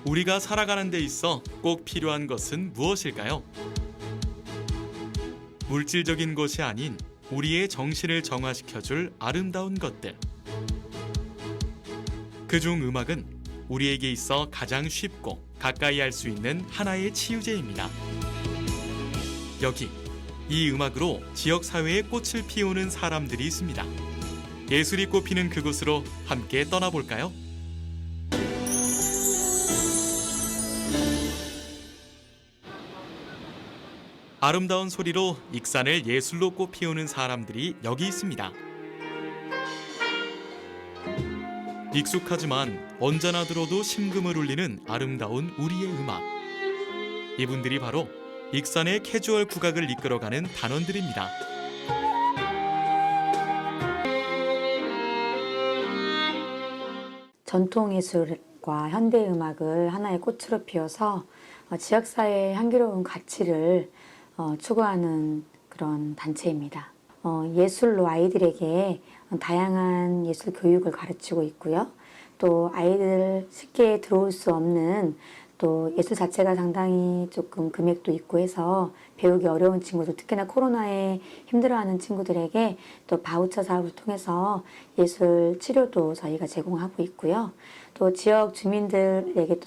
우리가 살아가는 데 있어 꼭 필요한 것은 무엇일까요? 물질적인 것이 아닌 우리의 정신을 정화시켜줄 아름다운 것들. 그중 음악은 우리에게 있어 가장 쉽고 가까이 할 수 있는 하나의 치유제입니다. 여기 이 음악으로 지역 사회에 꽃을 피우는 사람들이 있습니다. 예술이 꽃피는 그곳으로 함께 떠나볼까요? 아름다운 소리로 익산을 예술로 꽃피우는 사람들이 여기 있습니다. 익숙하지만 언제나 들어도 심금을 울리는 아름다운 우리의 음악. 이분들이 바로 익산의 캐주얼 국악을 이끌어가는 단원들입니다. 전통예술과 현대음악을 하나의 꽃으로 피워서 지역사회의 향기로운 가치를 추구하는 그런 단체입니다. 예술로 아이들에게 다양한 예술 교육을 가르치고 있고요. 또 아이들 쉽게 들어올 수 없는 또 예술 자체가 상당히 조금 금액도 있고 해서 배우기 어려운 친구들, 특히나 코로나에 힘들어하는 친구들에게 또 바우처 사업을 통해서 예술 치료도 저희가 제공하고 있고요. 또 지역 주민들에게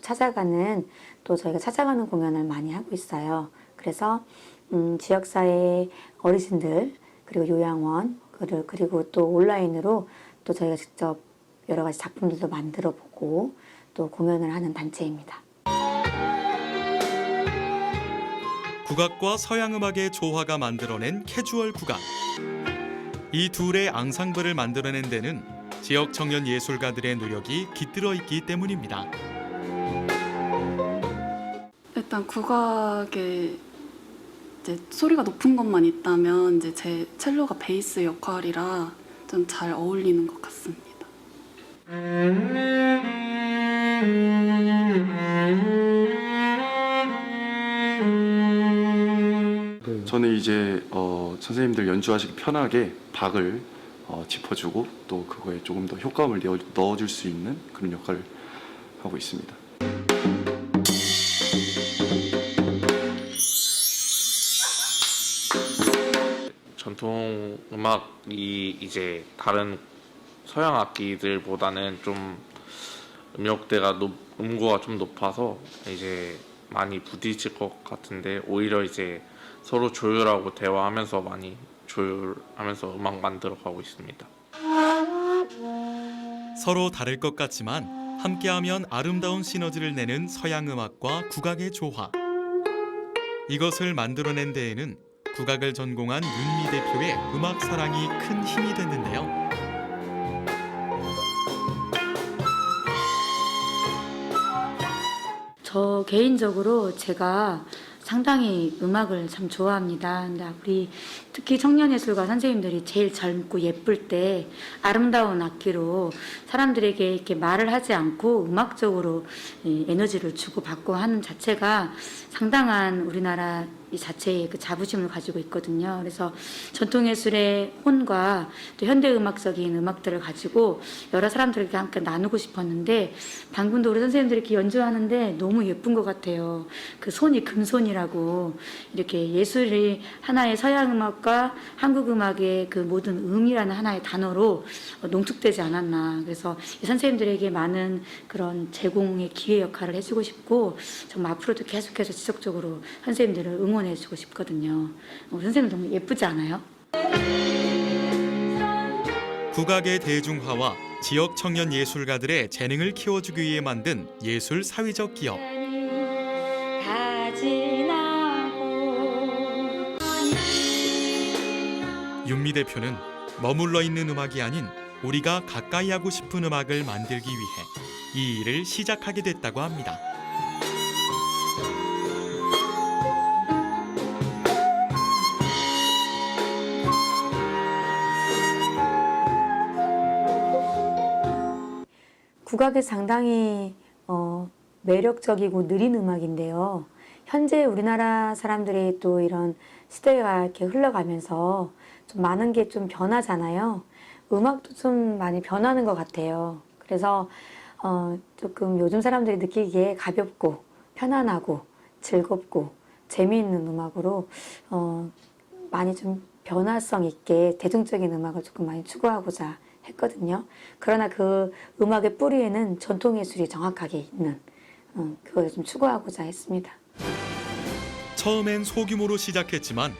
또 저희가 찾아가는 공연을 많이 하고 있어요. 그래서 지역사회 어르신들, 그리고 요양원, 그리고 또 온라인으로 또 저희가 직접 여러 가지 작품들도 만들어 보고 또 공연을 하는 단체입니다. 국악과 서양음악의 조화가 만들어낸 캐주얼 국악. 이 둘의 앙상블을 만들어낸 데는 지역 청년 예술가들의 노력이 깃들어 있기 때문입니다. 일단 국악에 이제 소리가 높은 것만 있다면 이제 제 첼로가 베이스 역할이라 좀 잘 어울리는 것 같습니다. 저는 이제 선생님들 연주하시기 편하게 박을 짚어주고 또 그거에 조금 더 효과음을 넣어줄 수 있는 그런 역할을 하고 있습니다. 전통 음악이 이제 다른 서양 악기들보다는 좀 음고가 좀 높아서 이제 많이 부딪힐 것 같은데, 오히려 이제 서로 조율하고 대화하면서 많이 조율하면서 음악 만들어 가고 있습니다. 서로 다를 것 같지만 함께하면 아름다운 시너지를 내는 서양음악과 국악의 조화. 이것을 만들어낸 데에는 국악을 전공한 윤미 대표의 음악 사랑이 큰 힘이 됐는데요. 저 개인적으로 제가 상당히 음악을 참 좋아합니다. 근데 우리 특히 청년예술가 선생님들이 제일 젊고 예쁠 때 아름다운 악기로 사람들에게 이렇게 말을 하지 않고 음악적으로 에너지를 주고받고 하는 자체가 상당한 우리나라 이 자체의 그 자부심을 가지고 있거든요. 그래서 전통예술의 혼과 또 현대음악적인 음악들을 가지고 여러 사람들에게 함께 나누고 싶었는데, 방금도 우리 선생님들이 이렇게 연주하는데 너무 예쁜 것 같아요. 그 손이 금손이라고, 이렇게 예술이 하나의 서양음악과 한국음악의 그 모든 음이라는 하나의 단어로 농축되지 않았나. 그래서 이 선생님들에게 많은 그런 제공의 기회 역할을 해주고 싶고, 정말 앞으로도 계속해서 지속적으로 선생님들을 응원해주고 싶거든요. 선생님 너무 예쁘지 않아요? 국악의 대중화와 지역 청년 예술가들의 재능을 키워주기 위해 만든 예술 사회적 기업. 윤미 대표는 머물러 있는 음악이 아닌 우리가 가까이 하고 싶은 음악을 만들기 위해 이 일을 시작하게 됐다고 합니다. 국악이 상당히 매력적이고 느린 음악인데요. 현재 우리나라 사람들이 또 이런 시대가 이렇게 흘러가면서 좀 많은 게 좀 변하잖아요. 음악도 좀 많이 변하는 것 같아요. 그래서 조금 요즘 사람들이 느끼기에 가볍고 편안하고 즐겁고 재미있는 음악으로 많이 좀 변화성 있게 대중적인 음악을 조금 많이 추구하고자 했거든요. 그러나 그 음악의 뿌리에는 전통예술이 정확하게 있는 그걸 좀 추구하고자 했습니다. 처음엔 소규모로 시작했지만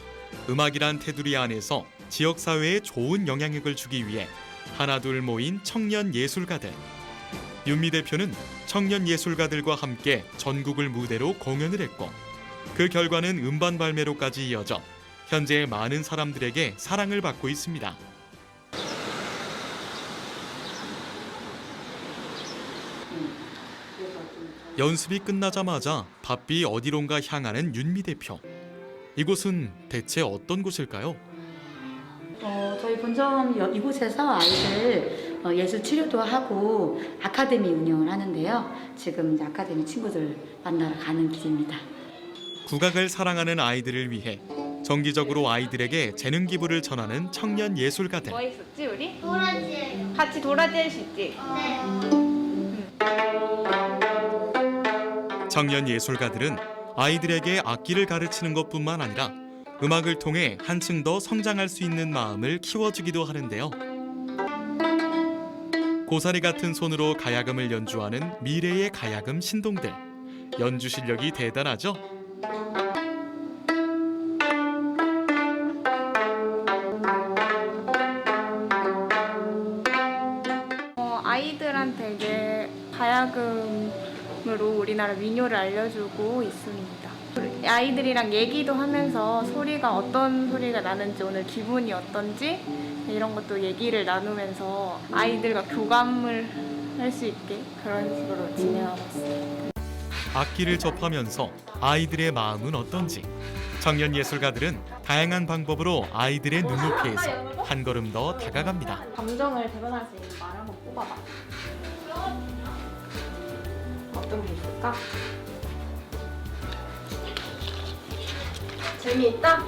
음악이란 테두리 안에서 지역사회에 좋은 영향력을 주기 위해 하나둘 모인 청년 예술가들. 윤미 대표는 청년 예술가들과 함께 전국을 무대로 공연을 했고 그 결과는 음반 발매로까지 이어져 현재 많은 사람들에게 사랑을 받고 있습니다. 연습이 끝나자마자 바삐 어디론가 향하는 윤미 대표. 이곳은 대체 어떤 곳일까요? 저희 본점 이곳에서 아이들 예술 치료도 하고 아카데미 운영을 하는데요. 지금 이제 아카데미 친구들 만나러 가는 길입니다. 국악을 사랑하는 아이들을 위해 정기적으로 아이들에게 재능 기부를 전하는 청년 예술가들. 뭐 있었지 우리? 도라지. 같이 도라지 할 수 있지? 네. 청년 예술가들은 아이들에게 악기를 가르치는 것뿐만 아니라 음악을 통해 한층 더 성장할 수 있는 마음을 키워주기도 하는데요. 고사리 같은 손으로 가야금을 연주하는 미래의 가야금 신동들. 연주 실력이 대단하죠? 아이들한테 이제 가야금으로 우리나라 민요를 알려주고 있습니다. 아이들이랑 얘기도 하면서 소리가 어떤 소리가 나는지 오늘 기분이 어떤지 이런 것도 얘기를 나누면서 아이들과 교감을 할 수 있게 그런 식으로 진행하고 있습니다. 악기를 접하면서 아이들의 마음은 어떤지 청년 예술가들은 다양한 방법으로 아이들의 눈높이에서 한 걸음 더 다가갑니다. 감정을 대변할 수 있는 말 한번 뽑아봐. 어떤 게 있을까? 재미있다?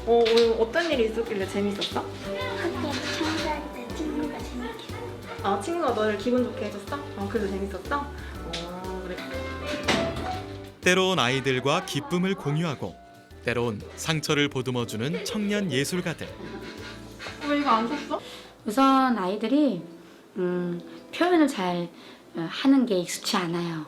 오늘 어떤 일이 있었길래 재밌었어? 학교 청소할 때 친구가 재밌게. 친구가 너를 기분 좋게 해줬어? 그래서 재밌었어? 그래. 때론 아이들과 기쁨을 공유하고 때론 상처를 보듬어주는 청년 예술가들. 왜 이거 안 샀어? 우선 아이들이 표현을 잘 하는 게 익숙치 않아요.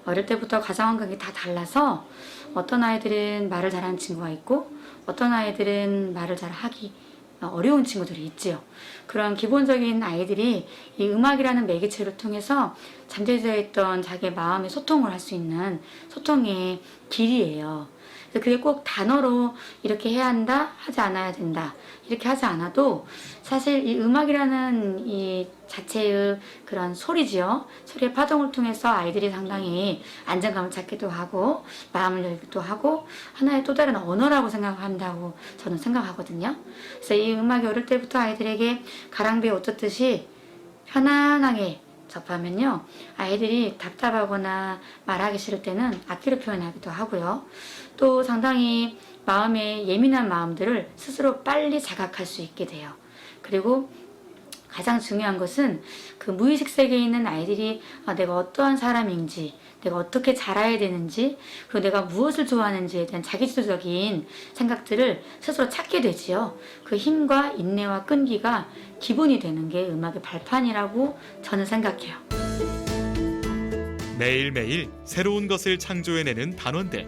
어릴 때부터 가정 환경이 다 달라서 어떤 아이들은 말을 잘하는 친구가 있고 어떤 아이들은 말을 잘 하기 어려운 친구들이 있지요. 그런 기본적인 아이들이 이 음악이라는 매개체를 통해서 잠재되어 있던 자기의 마음의 소통을 할 수 있는 소통의 길이에요. 그래서 그게 꼭 단어로 이렇게 해야 한다, 하지 않아야 된다, 이렇게 하지 않아도 사실 이 음악이라는 이 자체의 그런 소리지요. 소리의 파동을 통해서 아이들이 상당히 안정감을 찾기도 하고 마음을 열기도 하고 하나의 또 다른 언어라고 생각한다고 저는 생각하거든요. 그래서 이 음악이 어릴 때부터 아이들에게 가랑비에 옷 젖듯이 편안하게 접하면요, 아이들이 답답하거나 말하기 싫을 때는 악기로 표현하기도 하고요. 또 상당히 마음의 예민한 마음들을 스스로 빨리 자각할 수 있게 돼요. 그리고 가장 중요한 것은 그 무의식 세계에 있는 아이들이 내가 어떠한 사람인지, 내가 어떻게 자라야 되는지, 그리고 내가 무엇을 좋아하는지에 대한 자기주도적인 생각들을 스스로 찾게 되지요. 그 힘과 인내와 끈기가 기본이 되는 게 음악의 발판이라고 저는 생각해요. 매일매일 새로운 것을 창조해내는 단원들.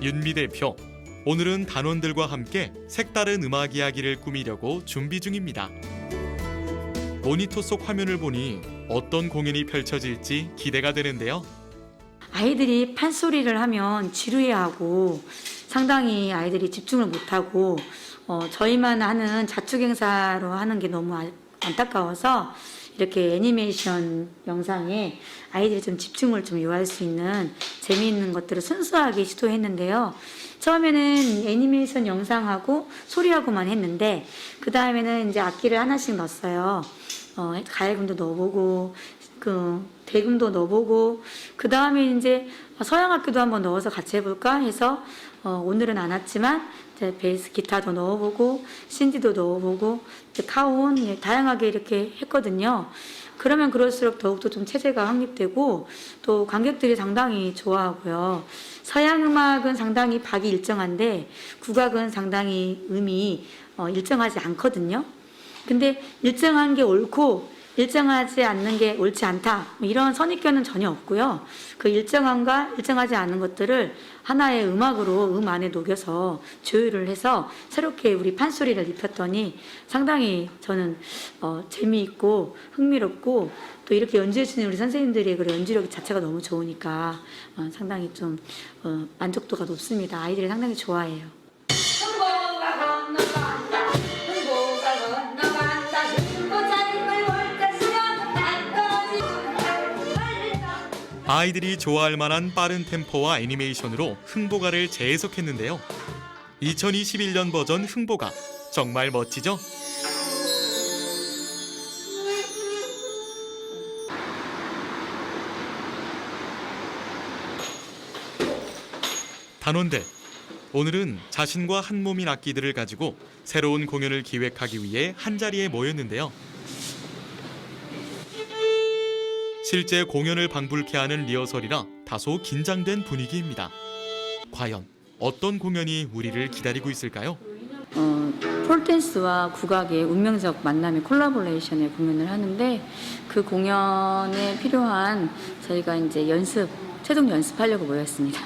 윤미 대표, 오늘은 단원들과 함께 색다른 음악 이야기를 꾸미려고 준비 중입니다. 모니터 속 화면을 보니 어떤 공연이 펼쳐질지 기대가 되는데요. 아이들이 판소리를 하면 지루해하고 상당히 아이들이 집중을 못하고 저희만 하는 자축 행사로 하는 게 너무 안타까워서 이렇게 애니메이션 영상에 아이들이 좀 집중을 좀 요할 수 있는 재미있는 것들을 순수하게 시도했는데요. 처음에는 애니메이션 영상하고 소리하고만 했는데 그 다음에는 이제 악기를 하나씩 넣었어요. 가야금도 넣어보고 그 대금도 넣어보고 그 다음에 이제 서양 악기도 한번 넣어서 같이 해볼까 해서 오늘은 안 왔지만 이제 베이스 기타도 넣어보고 신디도 넣어보고 카혼 다양하게 이렇게 했거든요. 그러면 그럴수록 더욱더 좀 체제가 확립되고 또 관객들이 상당히 좋아하고요. 서양 음악은 상당히 박이 일정한데 국악은 상당히 음이 일정하지 않거든요. 근데 일정한 게 옳고 일정하지 않는 게 옳지 않다, 뭐 이런 선입견은 전혀 없고요. 그 일정함과 일정하지 않은 것들을 하나의 음악으로 음 안에 녹여서 조율을 해서 새롭게 우리 판소리를 입혔더니 상당히 저는 재미있고 흥미롭고 또 이렇게 연주해 주는 우리 선생님들의 그 연주력 자체가 너무 좋으니까 상당히 좀 만족도가 높습니다. 아이들이 상당히 좋아해요. 아이들이 좋아할 만한 빠른 템포와 애니메이션으로 흥보가를 재해석했는데요. 2021년 버전 흥보가 정말 멋지죠? 단원들, 오늘은 자신과 한 몸인 악기들을 가지고 새로운 공연을 기획하기 위해 한자리에 모였는데요. 실제 공연을 방불케 하는 리허설이라 다소 긴장된 분위기입니다. 과연 어떤 공연이 우리를 기다리고 있을까요? 폴댄스와 국악의 운명적 만남의 콜라보레이션의 공연을 하는데 그 공연에 필요한 저희가 이제 최종 연습하려고 모였습니다.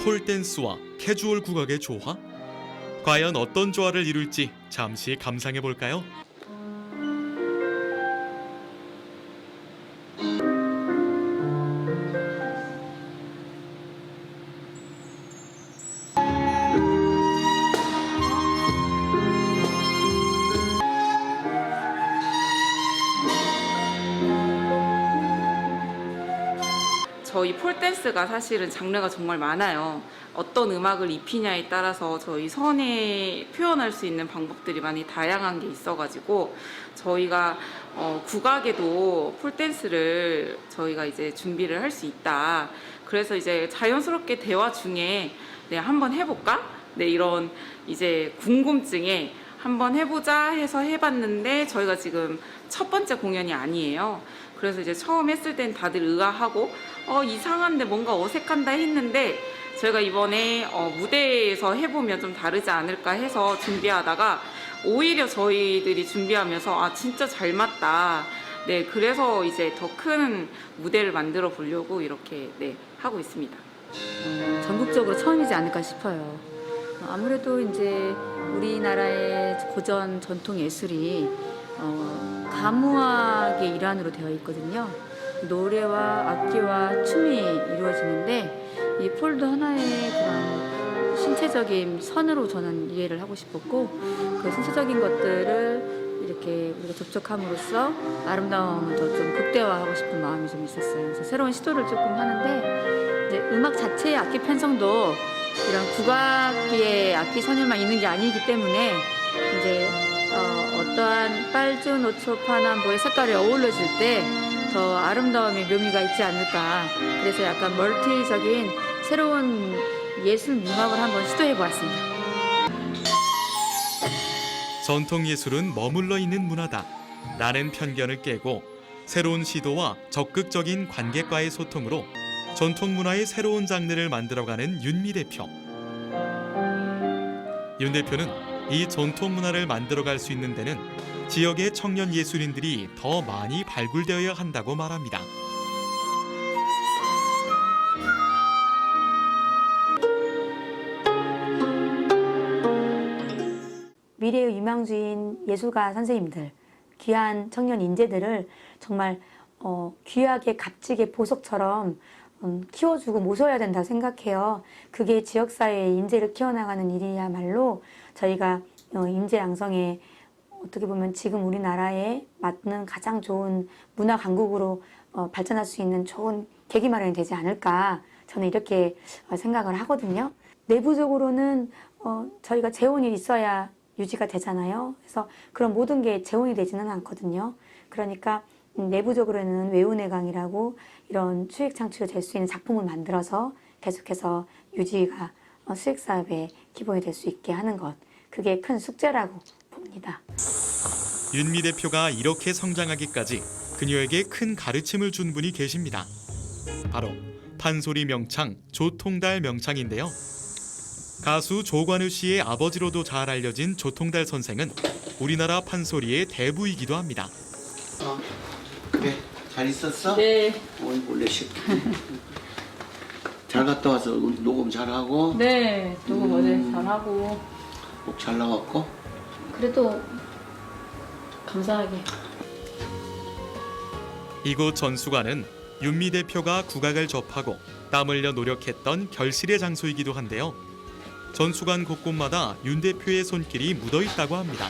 폴댄스와 캐주얼 국악의 조화? 과연 어떤 조화를 이룰지 잠시 감상해 볼까요? 저희 폴댄스가 사실은 장르가 정말 많아요. 어떤 음악을 입히냐에 따라서 저희 선에 표현할 수 있는 방법들이 많이 다양한 게 있어가지고 저희가 국악에도 폴댄스를 저희가 이제 준비를 할 수 있다. 그래서 이제 자연스럽게 대화 중에 네, 한번 해볼까? 네, 이런 이제 궁금증에 한번 해보자 해서 해봤는데 저희가 지금 첫 번째 공연이 아니에요. 그래서 이제 처음 했을 땐 다들 의아하고 이상한데 뭔가 어색한다 했는데 저희가 이번에 무대에서 해보면 좀 다르지 않을까 해서 준비하다가 오히려 저희들이 준비하면서 아 진짜 잘 맞다. 네, 그래서 이제 더 큰 무대를 만들어 보려고 이렇게 네, 하고 있습니다. 전국적으로 처음이지 않을까 싶어요. 아무래도 이제 우리나라의 고전 전통 예술이 가무악의 일환으로 되어 있거든요. 노래와 악기와 춤이 이루어지는데 이 폴도 하나의 그런 신체적인 선으로 저는 이해를 하고 싶었고 그 신체적인 것들을 이렇게 우리가 접촉함으로써 아름다움을 더 좀 극대화하고 싶은 마음이 좀 있었어요. 그래서 새로운 시도를 조금 하는데 이제 음악 자체의 악기 편성도 이런 국악기의 악기 선율만 있는 게 아니기 때문에 이제 어떠한 빨주, 노초, 파남보의 색깔이 어우러질 때 더 아름다움의 묘미가 있지 않을까. 그래서 약간 멀티적인 새로운 예술 문학을 한번 시도해 보았습니다. 전통 예술은 머물러 있는 문화다. 라는 편견을 깨고 새로운 시도와 적극적인 관객과의 소통으로 전통 문화의 새로운 장르를 만들어가는 윤미 대표. 윤 대표는 이 전통 문화를 만들어갈 수 있는 데는 지역의 청년 예술인들이 더 많이 발굴되어야 한다고 말합니다. 미래의 유망주인 예술가 선생님들, 귀한 청년 인재들을 정말 귀하게 값지게 보석처럼 키워주고 모셔야 된다고 생각해요. 그게 지역사회의 인재를 키워나가는 일이야말로 저희가 인재 양성에 어떻게 보면 지금 우리나라에 맞는 가장 좋은 문화 강국으로 발전할 수 있는 좋은 계기 마련이 되지 않을까 저는 이렇게 생각을 하거든요. 내부적으로는 저희가 재혼이 있어야 유지가 되잖아요. 그래서 그런 모든 게 재혼이 되지는 않거든요. 그러니까 내부적으로는 외운외강이라고 이런 수익 창출이 될 수 있는 작품을 만들어서 계속해서 유지가 수익사업의 기본이 될 수 있게 하는 것, 그게 큰 숙제라고 봅니다. 윤미 대표가 이렇게 성장하기까지 그녀에게 큰 가르침을 준 분이 계십니다. 바로 판소리 명창 조통달 명창인데요. 가수 조관우 씨의 아버지로도 잘 알려진 조통달 선생은 우리나라 판소리의 대부이기도 합니다. 그래, 잘 있었어? 네. 원래 잘 갔다 와서 녹음 잘하고 네. 녹음 어제 잘하고. 곡 잘 나왔고. 그래도 감사하게. 이곳 전수관은 윤미 대표가 국악을 접하고 땀 흘려 노력했던 결실의 장소이기도 한데요. 전수관 곳곳마다 윤 대표의 손길이 묻어 있다고 합니다.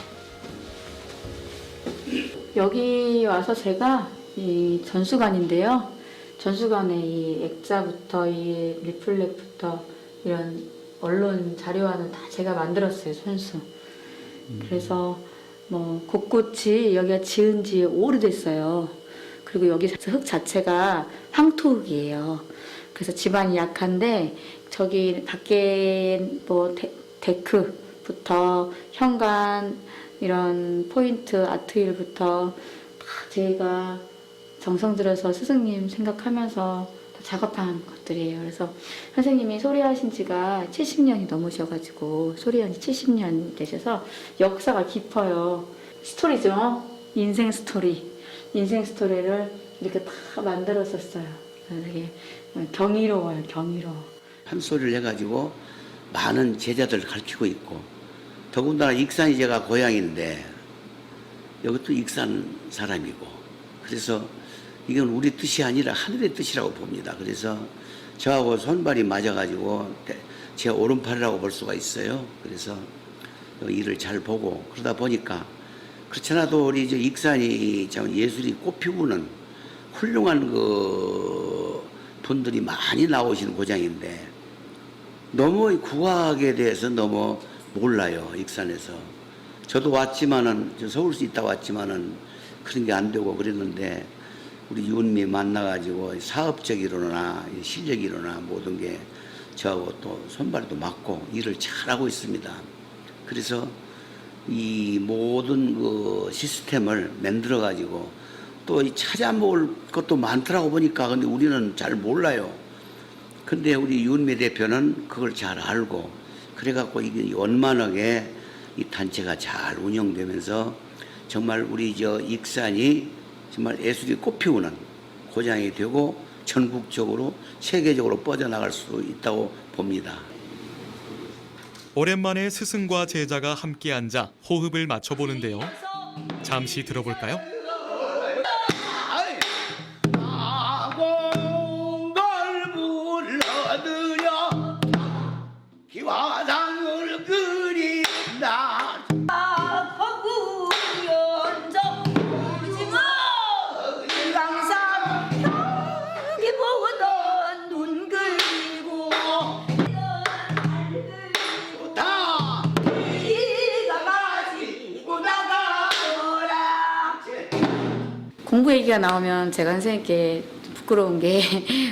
여기 와서 제가 이 전수관인데요. 전수관에 이 액자부터 이 리플렛부터 이런 언론 자료안을 다 제가 만들었어요, 손수. 그래서 뭐 곳곳이 여기가 지은 지 오래됐어요. 그리고 여기 흙 자체가 황토흙이에요. 그래서 집안이 약한데 저기 밖에 뭐 데크부터 현관 이런 포인트 아트일부터 다 제가 정성 들여서 스승님 생각하면서 다 작업한 것들이에요. 그래서 선생님이 소리하신 지가 70년이 넘으셔가지고 소리한 지 70년 되셔서 역사가 깊어요. 스토리죠. 인생 스토리. 인생 스토리를 이렇게 다 만들었었어요. 되게 경이로워요. 경이로워. 판소리를 해가지고 많은 제자들을 가르치고 있고 더군다나 익산이 제가 고향인데 여기도 익산 사람이고 그래서 이건 우리 뜻이 아니라 하늘의 뜻이라고 봅니다. 그래서 저하고 손발이 맞아가지고 제 오른팔이라고 볼 수가 있어요. 그래서 일을 잘 보고 그러다 보니까 그렇잖아도 우리 이제 익산이 참 예술이 꽃피우는 훌륭한 그 분들이 많이 나오시는 고장인데 너무 국악에 대해서 너무 몰라요. 익산에서. 저도 왔지만은 서울시 있다 왔지만은 그런 게 안 되고 그랬는데 우리 윤미 만나가지고 사업적이로나 실력이로나 모든 게 저하고 또 손발도 맞고 일을 잘하고 있습니다. 그래서 이 모든 그 시스템을 만들어 가지고 또 찾아볼 것도 많더라고 보니까 근데 우리는 잘 몰라요. 근데 우리 윤미 대표는 그걸 잘 알고 그래갖고 이게 원만하게 이 단체가 잘 운영되면서 정말 우리 저 익산이 정말 예술이 꽃피우는 고장이 되고 전국적으로 세계적으로 뻗어나갈 수 있다고 봅니다. 오랜만에 스승과 제자가 함께 앉아 호흡을 맞춰보는데요. 잠시 들어볼까요? 기와상을 그린다. 공부 얘기가 나오면 제가 선생님께 부끄러운 게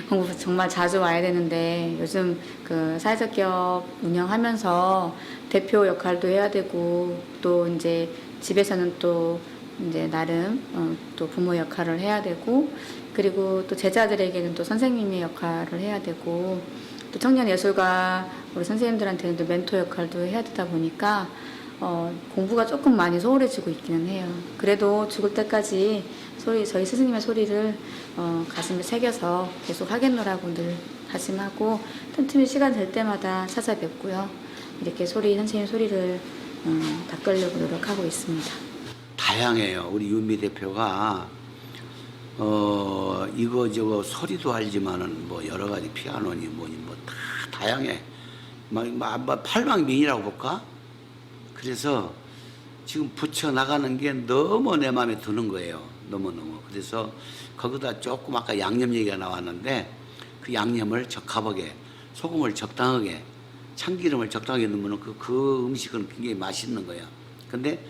공부 정말 자주 와야 되는데 요즘 그 사회적 기업 운영하면서 대표 역할도 해야 되고 또 이제 집에서는 또 이제 나름 또 부모 역할을 해야 되고 그리고 또 제자들에게는 또 선생님의 역할을 해야 되고 또 청년 예술가 우리 선생님들한테는 또 멘토 역할도 해야 되다 보니까 공부가 조금 많이 소홀해지고 있기는 해요. 그래도 죽을 때까지 저희 스승님의 소리를 가슴에 새겨서 계속 하겠노라고 늘 다짐하고 틈틈이 시간 될 때마다 찾아뵙고요. 이렇게 선생님 소리를 닦으려고 노력하고 있습니다. 다양해요. 우리 윤미 대표가 이거 저거 소리도 알지만은 뭐 여러 가지 피아노니 뭐니 뭐 다 다양해. 막 팔방미인이라고 볼까? 그래서 지금 붙여 나가는 게 너무 내 마음에 드는 거예요. 너무너무. 그래서 거기다 조금 아까 양념 얘기가 나왔는데 그 양념을 적합하게 소금을 적당하게 참기름을 적당하게 넣으면 그 음식은 굉장히 맛있는 거야. 근데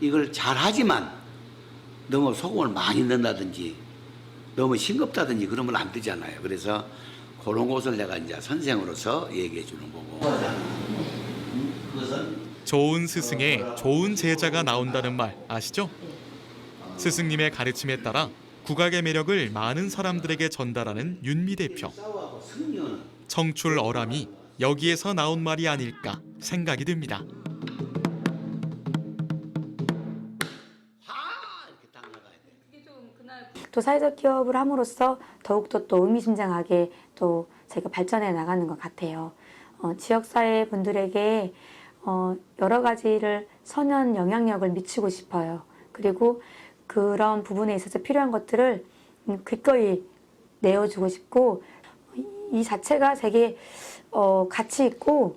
이걸 잘하지만 너무 소금을 많이 넣는다든지 너무 싱겁다든지 그러면 안 되잖아요. 그래서 그런 것을 내가 이제 선생으로서 얘기해 주는 거고. 그것은 좋은 스승에 좋은 제자가 나온다는 말 아시죠? 스승님의 가르침에 따라 국악의 매력을 많은 사람들에게 전달하는 윤미 대표. 청출어람이 여기에서 나온 말이 아닐까 생각이 듭니다. 또 사회적 기업을 함으로써 더욱더 또 의미심장하게 또 제가 발전해 나가는 것 같아요. 지역사회 분들에게 여러 가지를 선한 영향력을 미치고 싶어요. 그리고 그런 부분에 있어서 필요한 것들을 기꺼이 내어주고 싶고, 이 자체가 되게 가치 있고,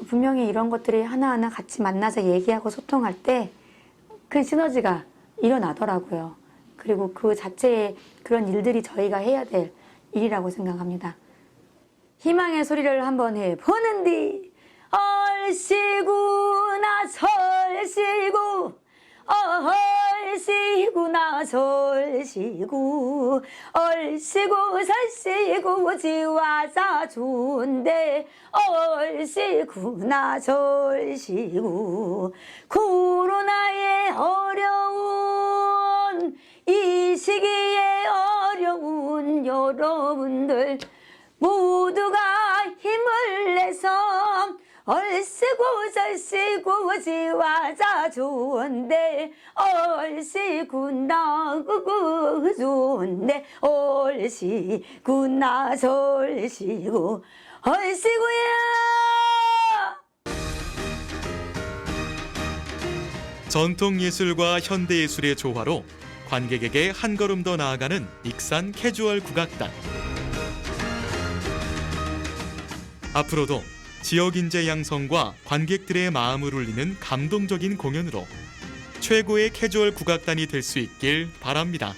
분명히 이런 것들이 하나하나 같이 만나서 얘기하고 소통할 때 그 시너지가 일어나더라고요. 그리고 그 자체의 그런 일들이 저희가 해야 될 일이라고 생각합니다. 희망의 소리를 한번 해보는디 얼씨구나 설씨구 얼씨구나 설씨구 얼씨구 설씨구 지와사 좋은데 얼씨구나 설씨구 코로나의 어려운 이 시기에 어려운 여러분들 모두가 힘을 내서 얼씨구 절씨구 지와자 좋은데 얼씨구나 좋은데 얼씨구나 절씨구 얼씨구야. 전통예술과 현대예술의 조화로 관객에게 한 걸음 더 나아가는 익산 캐주얼 국악단. 앞으로도 지역 인재 양성과 관객들의 마음을 울리는 감동적인 공연으로 최고의 캐주얼 국악단이 될 수 있길 바랍니다.